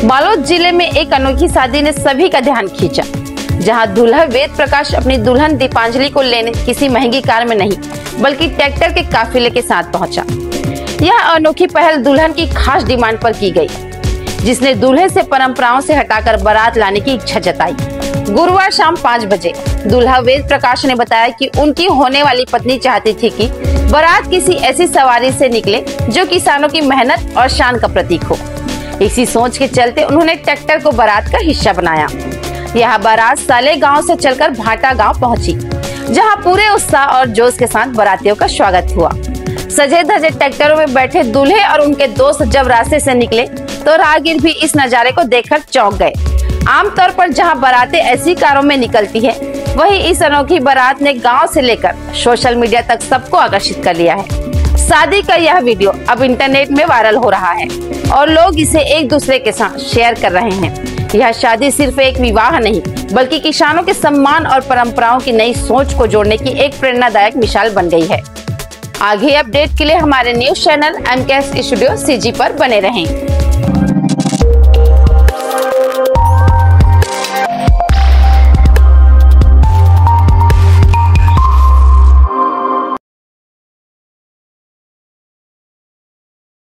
बालोद जिले में एक अनोखी शादी ने सभी का ध्यान खींचा, जहां दूल्हा वेद प्रकाश अपनी दुल्हन दीपांजलि को लेने किसी महंगी कार में नहीं बल्कि ट्रैक्टर के काफिले के साथ पहुंचा। यह अनोखी पहल दुल्हन की खास डिमांड पर की गई, जिसने दूल्हे से परंपराओं से हटाकर बारात लाने की इच्छा जताई। गुरुवार शाम 5 बजे दूल्हा वेद प्रकाश ने बताया कि उनकी होने वाली पत्नी चाहती थी कि बारात किसी ऐसी सवारी से निकले जो किसानों की मेहनत और शान का प्रतीक हो। इसी सोच के चलते उन्होंने ट्रैक्टर को बारात का हिस्सा बनाया। यह बारात साले गांव से चलकर भाटा गांव पहुंची, जहां पूरे उत्साह और जोश के साथ बारातियों का स्वागत हुआ। सजे धजे ट्रैक्टरों में बैठे दूल्हे और उनके दोस्त जब रास्ते से निकले तो राहगीर भी इस नजारे को देखकर चौंक गए। आमतौर पर जहां बारातें ऐसी कारों में निकलती है, वहीं इस अनोखी बारात ने गांव से लेकर सोशल मीडिया तक सबको आकर्षित कर लिया है। शादी का यह वीडियो अब इंटरनेट में वायरल हो रहा है और लोग इसे एक दूसरे के साथ शेयर कर रहे हैं। यह शादी सिर्फ एक विवाह नहीं बल्कि किसानों के सम्मान और परंपराओं की नई सोच को जोड़ने की एक प्रेरणादायक मिसाल बन गई है। आगे अपडेट के लिए हमारे news channel MKS studio CG पर बने रहें।